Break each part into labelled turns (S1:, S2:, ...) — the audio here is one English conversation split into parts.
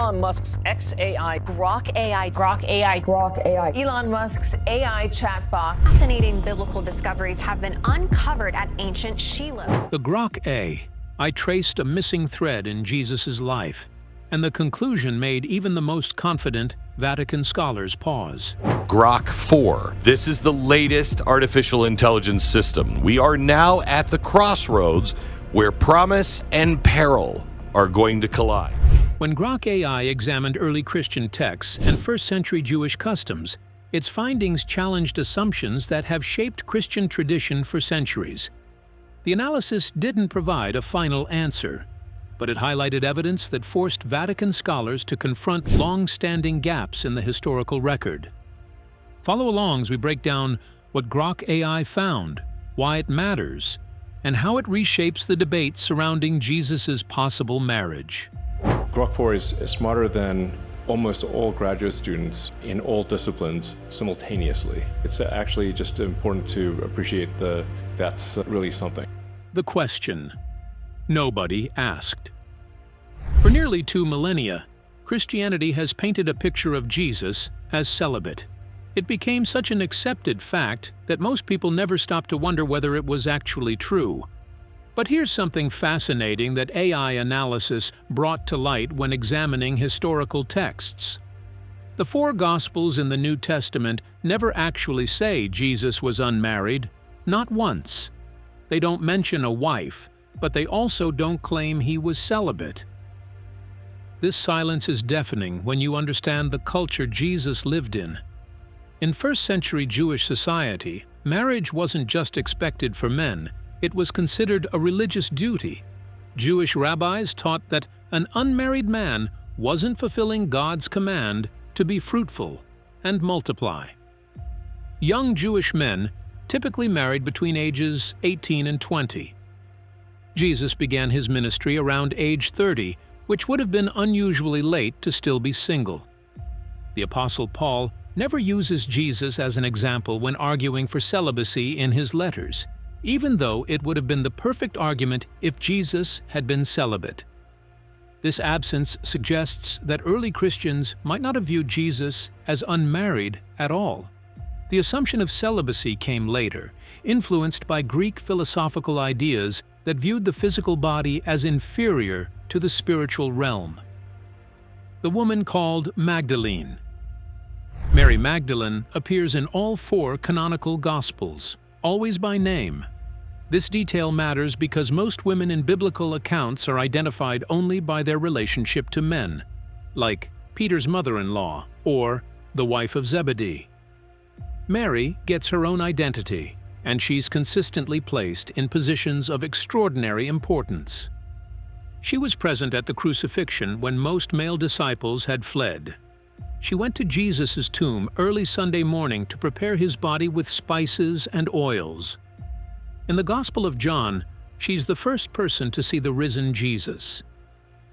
S1: Elon Musk's XAI,
S2: Grok AI,
S3: Grok AI,
S4: Grok AI,
S3: Elon Musk's AI chatbot.
S2: Fascinating biblical discoveries have been uncovered at ancient Shiloh.
S5: The Grok AI traced a missing thread in Jesus' life, and the conclusion made even the most confident Vatican scholars pause.
S6: Grok 4. This is the latest artificial intelligence system. We are now at the crossroads where promise and peril are going to collide.
S5: When Grok AI examined early Christian texts and first-century Jewish customs, its findings challenged assumptions that have shaped Christian tradition for centuries. The analysis didn't provide a final answer, but it highlighted evidence that forced Vatican scholars to confront long-standing gaps in the historical record. Follow along as we break down what Grok AI found, why it matters, and how it reshapes the debate surrounding Jesus' possible marriage.
S7: Grok 4 is smarter than almost all graduate students in all disciplines simultaneously. It's actually just important to appreciate that's really something.
S5: The question nobody asked. For nearly 2 millennia, Christianity has painted a picture of Jesus as celibate. It became such an accepted fact that most people never stopped to wonder whether it was actually true. But here's something fascinating that AI analysis brought to light when examining historical texts. The 4 Gospels in the New Testament never actually say Jesus was unmarried, not once. They don't mention a wife, but they also don't claim he was celibate. This silence is deafening when you understand the culture Jesus lived in. In first-century Jewish society, marriage wasn't just expected for men, it was considered a religious duty. Jewish rabbis taught that an unmarried man wasn't fulfilling God's command to be fruitful and multiply. Young Jewish men typically married between ages 18 and 20. Jesus began his ministry around age 30, which would have been unusually late to still be single. The Apostle Paul never uses Jesus as an example when arguing for celibacy in his letters, even though it would have been the perfect argument if Jesus had been celibate. This absence suggests that early Christians might not have viewed Jesus as unmarried at all. The assumption of celibacy came later, influenced by Greek philosophical ideas that viewed the physical body as inferior to the spiritual realm. The woman called Magdalene. Mary Magdalene appears in all 4 canonical Gospels, always by name. This detail matters because most women in biblical accounts are identified only by their relationship to men, like Peter's mother-in-law or the wife of Zebedee. Mary gets her own identity, and she's consistently placed in positions of extraordinary importance. She was present at the crucifixion when most male disciples had fled. She went to Jesus' tomb early Sunday morning to prepare his body with spices and oils. In the Gospel of John, she's the first person to see the risen Jesus.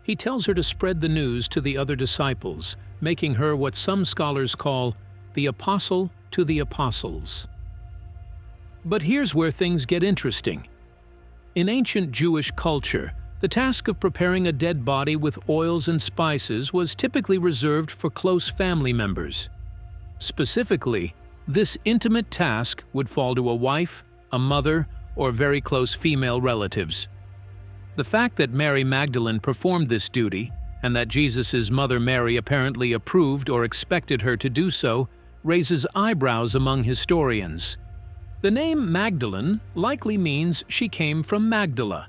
S5: He tells her to spread the news to the other disciples, making her what some scholars call the apostle to the apostles. But here's where things get interesting. In ancient Jewish culture, the task of preparing a dead body with oils and spices was typically reserved for close family members. Specifically, this intimate task would fall to a wife, a mother, or very close female relatives. The fact that Mary Magdalene performed this duty, and that Jesus' mother Mary apparently approved or expected her to do so, raises eyebrows among historians. The name Magdalene likely means she came from Magdala,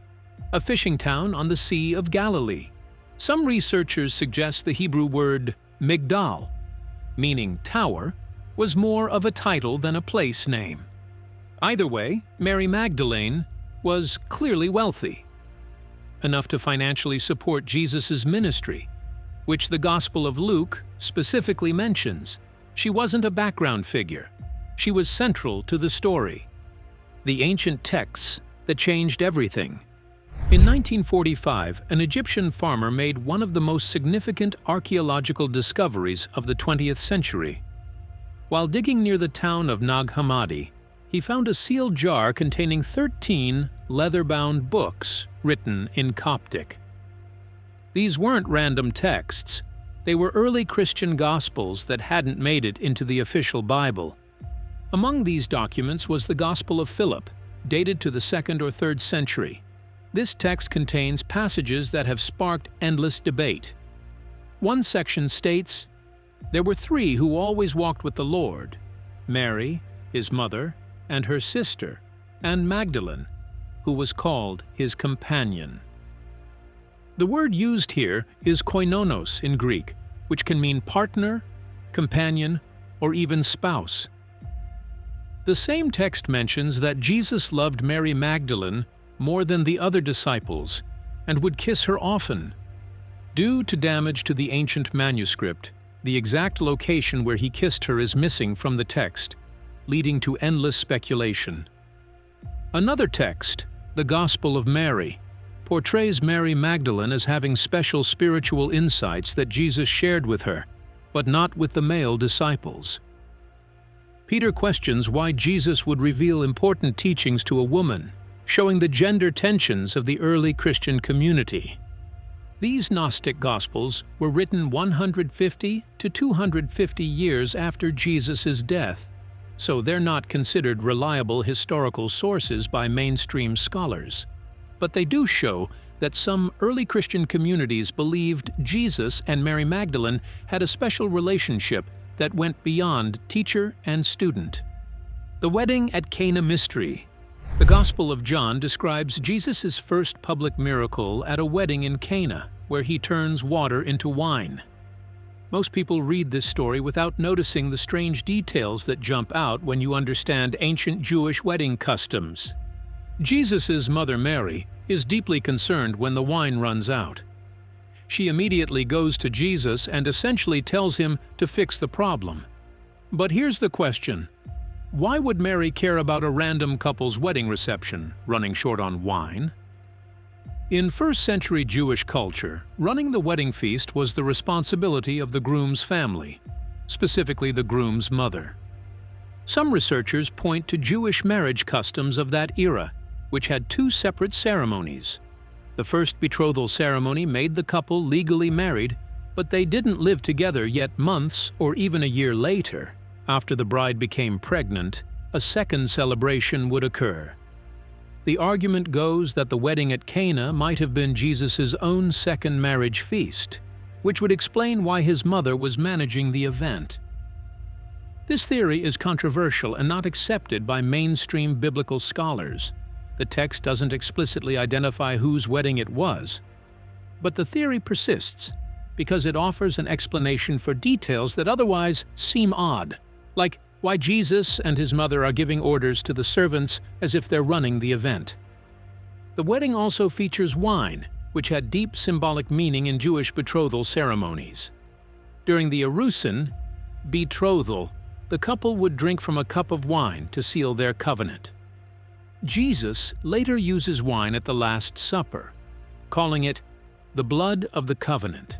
S5: a fishing town on the Sea of Galilee. Some researchers suggest the Hebrew word Migdal, meaning tower, was more of a title than a place name. Either way, Mary Magdalene was clearly wealthy, enough to financially support Jesus' ministry, which the Gospel of Luke specifically mentions. She wasn't a background figure. She was central to the story. The ancient texts that changed everything. In 1945, an Egyptian farmer made one of the most significant archaeological discoveries of the 20th century. While digging near the town of Nag Hammadi, he found a sealed jar containing 13 leather-bound books written in Coptic. These weren't random texts. They were early Christian Gospels that hadn't made it into the official Bible. Among these documents was the Gospel of Philip, dated to the 2nd or 3rd century. This text contains passages that have sparked endless debate. One section states, "There were 3 who always walked with the Lord: Mary, his mother, and her sister, and Magdalene, who was called his companion." The word used here is koinonos in Greek, which can mean partner, companion, or even spouse. The same text mentions that Jesus loved Mary Magdalene more than the other disciples and would kiss her often. Due to damage to the ancient manuscript, the exact location where he kissed her is missing from the text, leading to endless speculation. Another text, the Gospel of Mary, portrays Mary Magdalene as having special spiritual insights that Jesus shared with her, but not with the male disciples. Peter questions why Jesus would reveal important teachings to a woman, showing the gender tensions of the early Christian community. These Gnostic Gospels were written 150 to 250 years after Jesus' death, so they're not considered reliable historical sources by mainstream scholars. But they do show that some early Christian communities believed Jesus and Mary Magdalene had a special relationship that went beyond teacher and student. The wedding at Cana mystery. The Gospel of John describes Jesus' first public miracle at a wedding in Cana, where he turns water into wine. Most people read this story without noticing the strange details that jump out when you understand ancient Jewish wedding customs. Jesus' mother Mary is deeply concerned when the wine runs out. She immediately goes to Jesus and essentially tells him to fix the problem. But here's the question: why would Mary care about a random couple's wedding reception, running short on wine? In first-century Jewish culture, running the wedding feast was the responsibility of the groom's family, specifically the groom's mother. Some researchers point to Jewish marriage customs of that era, which had 2 separate ceremonies. The first betrothal ceremony made the couple legally married, but they didn't live together yet months or even a year later. After the bride became pregnant, a second celebration would occur. The argument goes that the wedding at Cana might have been Jesus' own second marriage feast, which would explain why his mother was managing the event. This theory is controversial and not accepted by mainstream biblical scholars. The text doesn't explicitly identify whose wedding it was, but the theory persists because it offers an explanation for details that otherwise seem odd, like why Jesus and his mother are giving orders to the servants as if they're running the event. The wedding also features wine, which had deep symbolic meaning in Jewish betrothal ceremonies. During the Erusin, betrothal, the couple would drink from a cup of wine to seal their covenant. Jesus later uses wine at the Last Supper, calling it the blood of the covenant.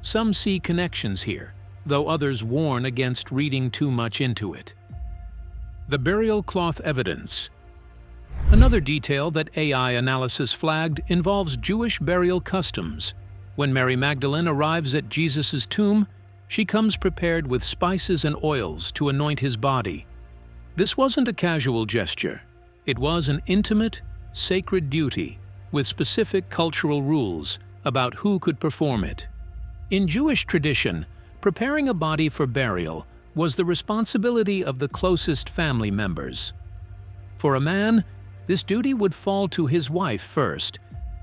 S5: Some see connections here, though others warn against reading too much into it. The burial cloth evidence. Another detail that AI analysis flagged involves Jewish burial customs. When Mary Magdalene arrives at Jesus' tomb, she comes prepared with spices and oils to anoint his body. This wasn't a casual gesture. It was an intimate, sacred duty with specific cultural rules about who could perform it. In Jewish tradition, preparing a body for burial was the responsibility of the closest family members. For a man, this duty would fall to his wife first,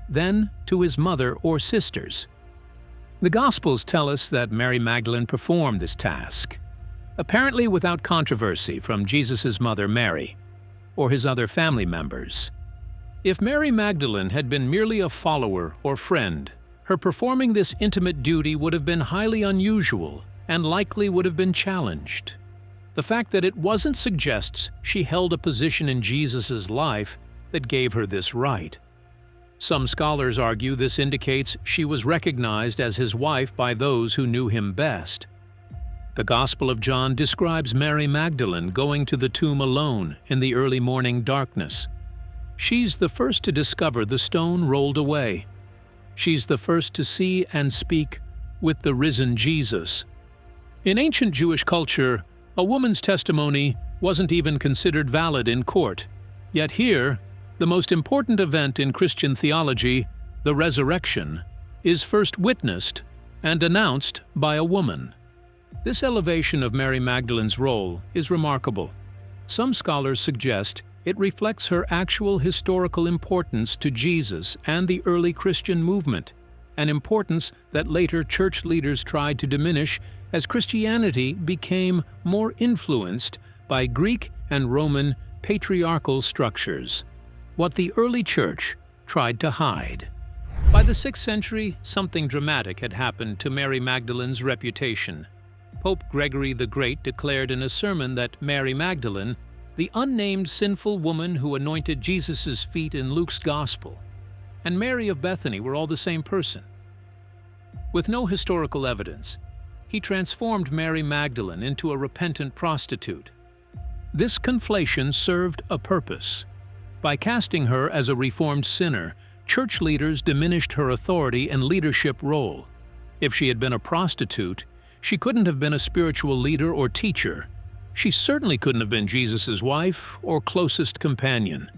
S5: then to his mother or sisters. The Gospels tell us that Mary Magdalene performed this task, apparently without controversy from Jesus' mother Mary or his other family members. If Mary Magdalene had been merely a follower or friend, her performing this intimate duty would have been highly unusual and likely would have been challenged. The fact that it wasn't suggests she held a position in Jesus' life that gave her this right. Some scholars argue this indicates she was recognized as his wife by those who knew him best. The Gospel of John describes Mary Magdalene going to the tomb alone in the early morning darkness. She's the first to discover the stone rolled away. She's the first to see and speak, with the risen Jesus. In ancient Jewish culture, a woman's testimony wasn't even considered valid in court. Yet here, the most important event in Christian theology, the resurrection, is first witnessed and announced by a woman. This elevation of Mary Magdalene's role is remarkable. Some scholars suggest it reflects her actual historical importance to Jesus and the early Christian movement, an importance that later church leaders tried to diminish as Christianity became more influenced by Greek and Roman patriarchal structures, what the early church tried to hide. By the 6th century, something dramatic had happened to Mary Magdalene's reputation. Pope Gregory the Great declared in a sermon that Mary Magdalene, the unnamed sinful woman who anointed Jesus' feet in Luke's Gospel, and Mary of Bethany were all the same person. With no historical evidence, he transformed Mary Magdalene into a repentant prostitute. This conflation served a purpose. By casting her as a reformed sinner, church leaders diminished her authority and leadership role. If she had been a prostitute, she couldn't have been a spiritual leader or teacher. She certainly couldn't have been Jesus' wife or closest companion.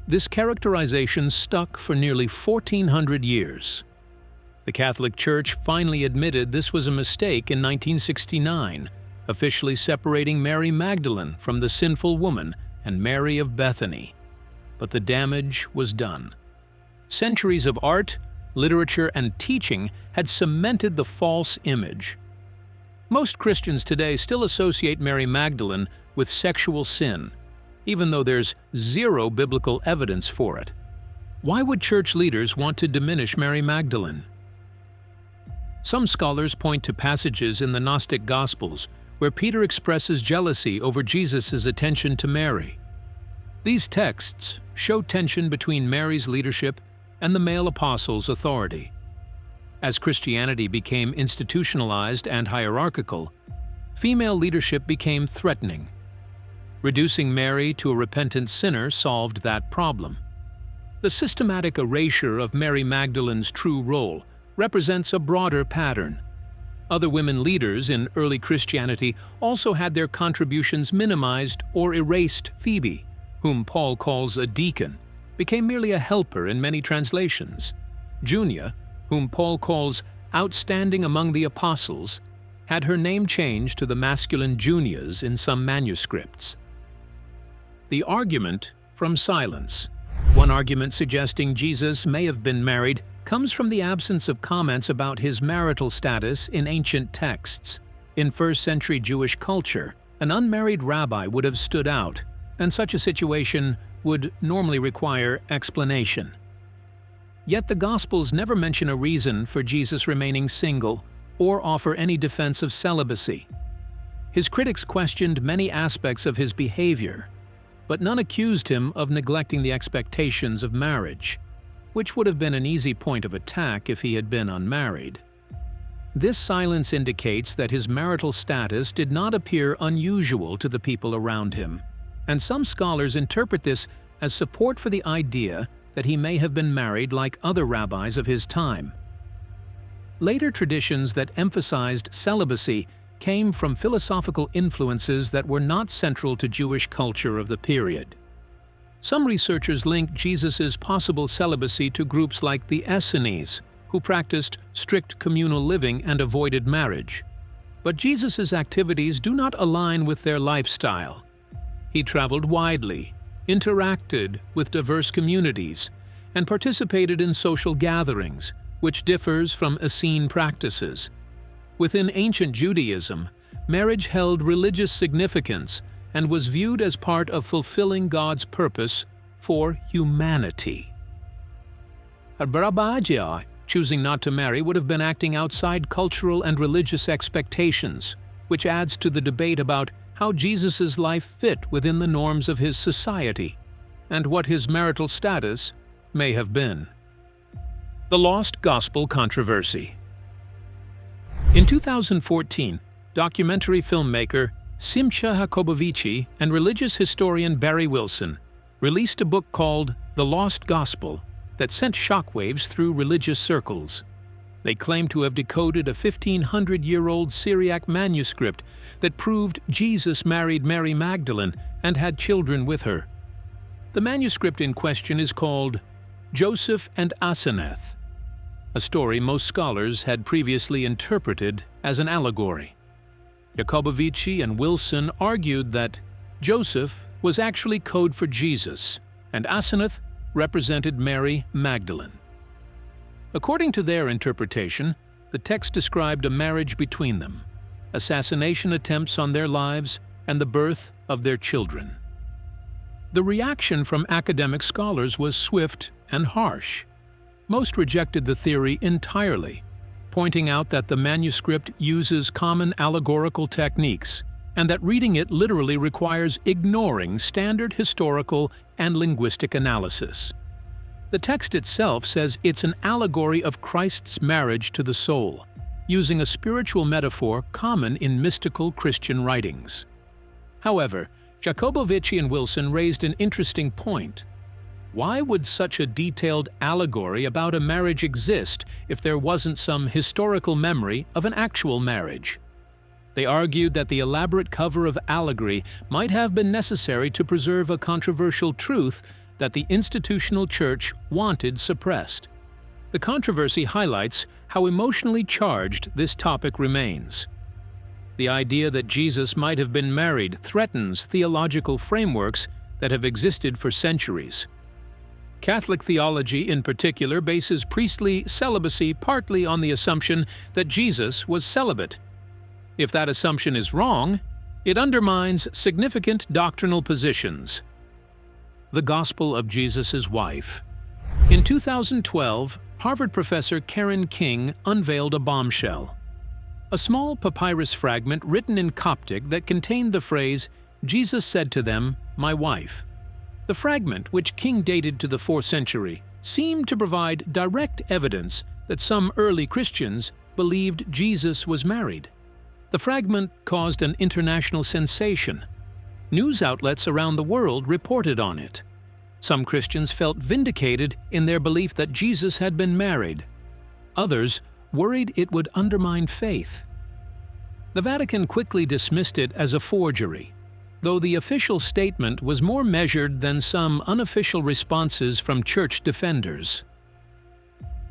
S5: This characterization stuck for nearly 1,400 years. The Catholic Church finally admitted this was a mistake in 1969, officially separating Mary Magdalene from the sinful woman and Mary of Bethany. But the damage was done. Centuries of art, literature, and teaching had cemented the false image. Most Christians today still associate Mary Magdalene with sexual sin, even though there's zero biblical evidence for it. Why would church leaders want to diminish Mary Magdalene? Some scholars point to passages in the Gnostic Gospels where Peter expresses jealousy over Jesus' attention to Mary. These texts show tension between Mary's leadership and the male apostles' authority. As Christianity became institutionalized and hierarchical, female leadership became threatening. Reducing Mary to a repentant sinner solved that problem. The systematic erasure of Mary Magdalene's true role represents a broader pattern. Other women leaders in early Christianity also had their contributions minimized or erased. Phoebe, whom Paul calls a deacon, became merely a helper in many translations. Junia, whom Paul calls outstanding among the apostles, had her name changed to the masculine Junias in some manuscripts. The argument from silence. One argument suggesting Jesus may have been married comes from the absence of comments about his marital status in ancient texts. In first-century Jewish culture, an unmarried rabbi would have stood out, and such a situation would normally require explanation. Yet the Gospels never mention a reason for Jesus remaining single or offer any defense of celibacy. His critics questioned many aspects of his behavior, but none accused him of neglecting the expectations of marriage, which would have been an easy point of attack if he had been unmarried. This silence indicates that his marital status did not appear unusual to the people around him, and some scholars interpret this as support for the idea that he may have been married like other rabbis of his time. Later traditions that emphasized celibacy came from philosophical influences that were not central to Jewish culture of the period. Some researchers link Jesus' possible celibacy to groups like the Essenes, who practiced strict communal living and avoided marriage. But Jesus' activities do not align with their lifestyle. He traveled widely, interacted with diverse communities, and participated in social gatherings, which differs from Essene practices. Within ancient Judaism, marriage held religious significance and was viewed as part of fulfilling God's purpose for humanity. Choosing not to marry would have been acting outside cultural and religious expectations, which adds to the debate about how Jesus' life fit within the norms of his society, and what his marital status may have been. The Lost Gospel Controversy. In 2014, documentary filmmaker Simcha Jacobovici and religious historian Barry Wilson released a book called The Lost Gospel that sent shockwaves through religious circles. They claim to have decoded a 1,500-year-old Syriac manuscript that proved Jesus married Mary Magdalene and had children with her. The manuscript in question is called Joseph and Asenath, a story most scholars had previously interpreted as an allegory. Jacobovici and Wilson argued that Joseph was actually code for Jesus, and Asenath represented Mary Magdalene. According to their interpretation, the text described a marriage between them, assassination attempts on their lives, and the birth of their children. The reaction from academic scholars was swift and harsh. Most rejected the theory entirely, pointing out that the manuscript uses common allegorical techniques and that reading it literally requires ignoring standard historical and linguistic analysis. The text itself says it's an allegory of Christ's marriage to the soul, using a spiritual metaphor common in mystical Christian writings. However, Jacobovici and Wilson raised an interesting point. Why would such a detailed allegory about a marriage exist if there wasn't some historical memory of an actual marriage? They argued that the elaborate cover of allegory might have been necessary to preserve a controversial truth that the institutional church wanted suppressed. The controversy highlights how emotionally charged this topic remains. The idea that Jesus might have been married threatens theological frameworks that have existed for centuries. Catholic theology, in particular, bases priestly celibacy partly on the assumption that Jesus was celibate. If that assumption is wrong, it undermines significant doctrinal positions. The Gospel of Jesus' Wife. In 2012, Harvard professor Karen King unveiled a bombshell. A small papyrus fragment written in Coptic that contained the phrase, "Jesus said to them, my wife." The fragment, which King dated to the 4th century, seemed to provide direct evidence that some early Christians believed Jesus was married. The fragment caused an international sensation. News outlets around the world reported on it. Some Christians felt vindicated in their belief that Jesus had been married. Others worried it would undermine faith. The Vatican quickly dismissed it as a forgery, though the official statement was more measured than some unofficial responses from church defenders.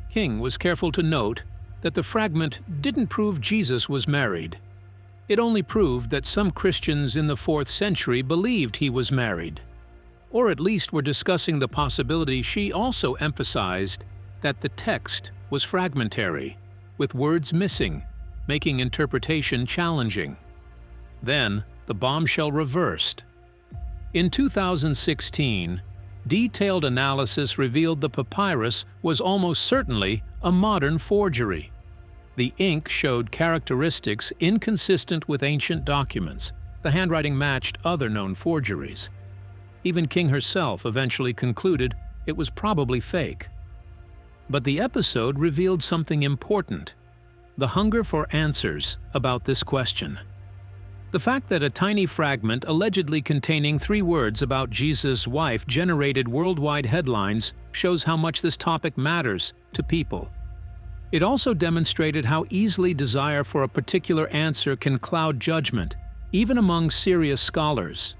S5: King was careful to note that the fragment didn't prove Jesus was married. It only proved that some Christians in the 4th century believed he was married, or at least were discussing the possibility. She also emphasized that the text was fragmentary, with words missing, making interpretation challenging. Then, the bombshell reversed. In 2016, detailed analysis revealed the papyrus was almost certainly a modern forgery. The ink showed characteristics inconsistent with ancient documents. The handwriting matched other known forgeries. Even King herself eventually concluded it was probably fake. But the episode revealed something important: the hunger for answers about this question. The fact that a tiny fragment allegedly containing 3 words about Jesus' wife generated worldwide headlines shows how much this topic matters to people. It also demonstrated how easily desire for a particular answer can cloud judgment, even among serious scholars.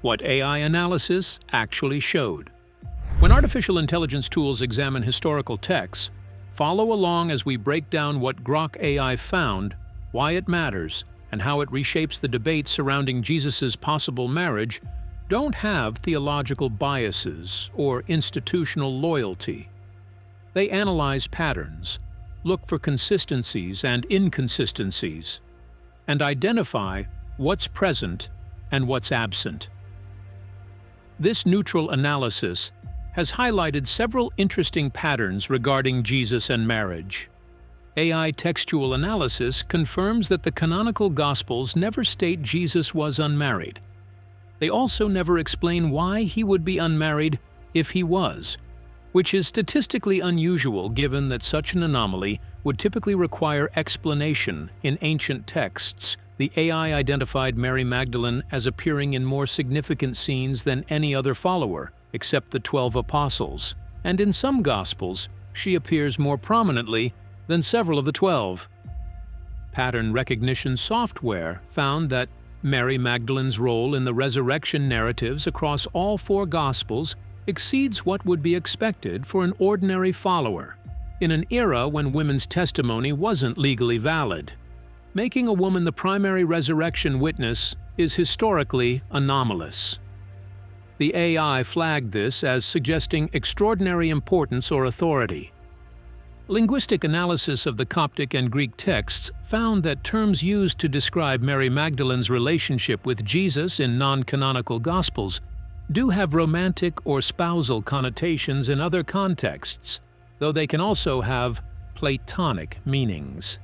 S5: What AI analysis actually showed. When artificial intelligence tools examine historical texts, follow along as we break down what Grok AI found, why it matters, and how it reshapes the debate surrounding Jesus' possible marriage. Don't have theological biases or institutional loyalty. They analyze patterns, look for consistencies and inconsistencies, and identify what's present and what's absent. This neutral analysis has highlighted several interesting patterns regarding Jesus and marriage. AI textual analysis confirms that the canonical Gospels never state Jesus was unmarried. They also never explain why he would be unmarried if he was, which is statistically unusual given that such an anomaly would typically require explanation in ancient texts. The AI identified Mary Magdalene as appearing in more significant scenes than any other follower, except the 12 apostles, and in some Gospels, she appears more prominently than several of the 12. Pattern recognition software found that Mary Magdalene's role in the resurrection narratives across all 4 Gospels exceeds what would be expected for an ordinary follower, in an era when women's testimony wasn't legally valid. Making a woman the primary resurrection witness is historically anomalous. The AI flagged this as suggesting extraordinary importance or authority. Linguistic analysis of the Coptic and Greek texts found that terms used to describe Mary Magdalene's relationship with Jesus in non-canonical Gospels do have romantic or spousal connotations in other contexts, though they can also have Platonic meanings.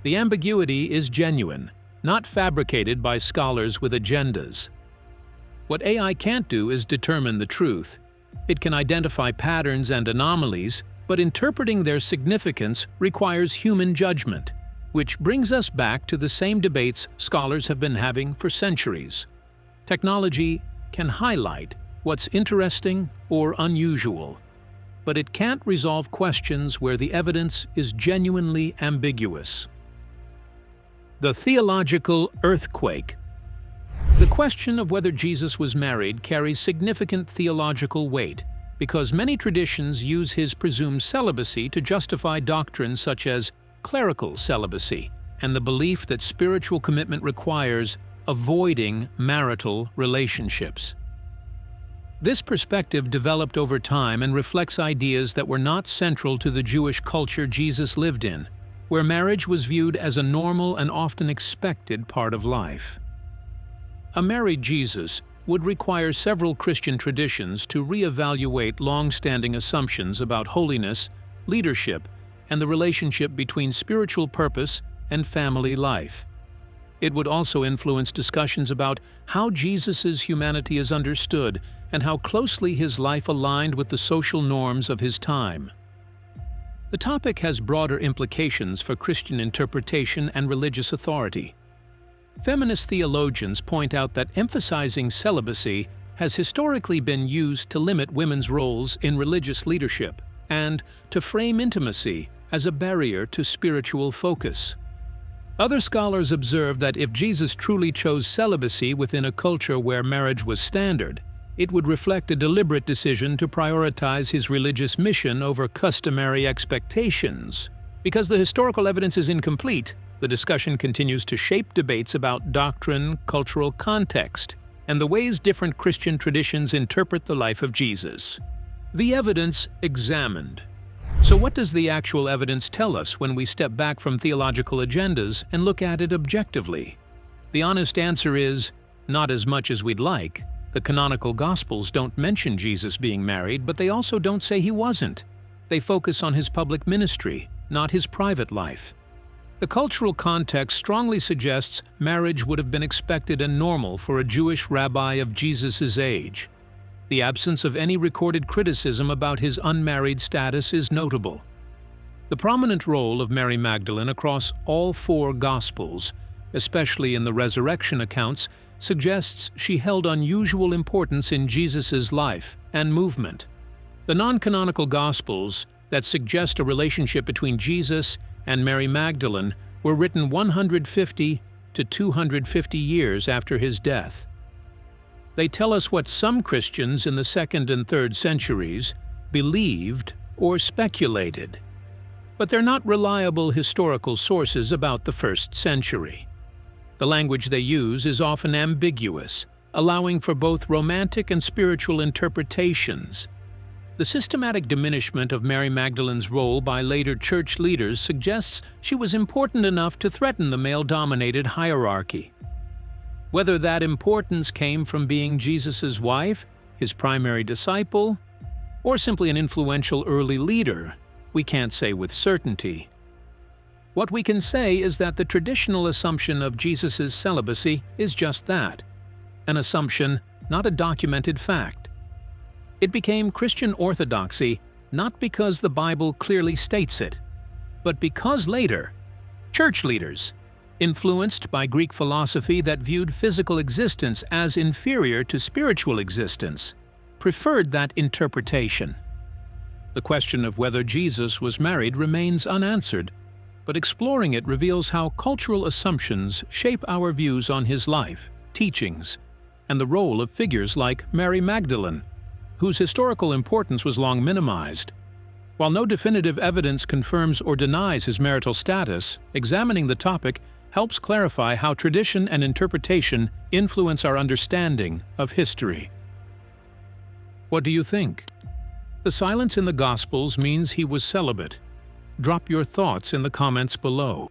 S5: The ambiguity is genuine, not fabricated by scholars with agendas. What AI can't do is determine the truth. It can identify patterns and anomalies, but interpreting their significance requires human judgment, which brings us back to the same debates scholars have been having for centuries. Technology can highlight what's interesting or unusual, but it can't resolve questions where the evidence is genuinely ambiguous. The theological earthquake. The question of whether Jesus was married carries significant theological weight because many traditions use his presumed celibacy to justify doctrines such as clerical celibacy and the belief that spiritual commitment requires avoiding marital relationships. This perspective developed over time and reflects ideas that were not central to the Jewish culture Jesus lived in, where marriage was viewed as a normal and often expected part of life. A married Jesus would require several Christian traditions to reevaluate long-standing assumptions about holiness, leadership, and the relationship between spiritual purpose and family life. It would also influence discussions about how Jesus' humanity is understood and how closely his life aligned with the social norms of his time. The topic has broader implications for Christian interpretation and religious authority. Feminist theologians point out that emphasizing celibacy has historically been used to limit women's roles in religious leadership and to frame intimacy as a barrier to spiritual focus. Other scholars observe that if Jesus truly chose celibacy within a culture where marriage was standard, it would reflect a deliberate decision to prioritize his religious mission over customary expectations. Because the historical evidence is incomplete, the discussion continues to shape debates about doctrine, cultural context, and the ways different Christian traditions interpret the life of Jesus. The evidence examined. So what does the actual evidence tell us when we step back from theological agendas and look at it objectively? The honest answer is, not as much as we'd like. The canonical Gospels don't mention Jesus being married, but they also don't say he wasn't. They focus on his public ministry, not his private life. The cultural context strongly suggests marriage would have been expected and normal for a Jewish rabbi of Jesus' age. The absence of any recorded criticism about his unmarried status is notable. The prominent role of Mary Magdalene across all 4 Gospels, especially in the resurrection accounts, suggests she held unusual importance in Jesus' life and movement. The non-canonical Gospels that suggest a relationship between Jesus and Mary Magdalene were written 150 to 250 years after his death. They tell us what some Christians in the 2nd and 3rd centuries believed or speculated, but they're not reliable historical sources about the 1st century. The language they use is often ambiguous, allowing for both romantic and spiritual interpretations. The systematic diminishment of Mary Magdalene's role by later church leaders suggests she was important enough to threaten the male-dominated hierarchy. Whether that importance came from being Jesus' wife, his primary disciple, or simply an influential early leader, we can't say with certainty. What we can say is that the traditional assumption of Jesus' celibacy is just that, an assumption, not a documented fact. It became Christian orthodoxy not because the Bible clearly states it, but because later, church leaders, influenced by Greek philosophy that viewed physical existence as inferior to spiritual existence, preferred that interpretation. The question of whether Jesus was married remains unanswered, but exploring it reveals how cultural assumptions shape our views on his life, teachings, and the role of figures like Mary Magdalene, whose historical importance was long minimized. While no definitive evidence confirms or denies his marital status, examining the topic helps clarify how tradition and interpretation influence our understanding of history. What do you think? The silence in the Gospels means he was celibate. Drop your thoughts in the comments below.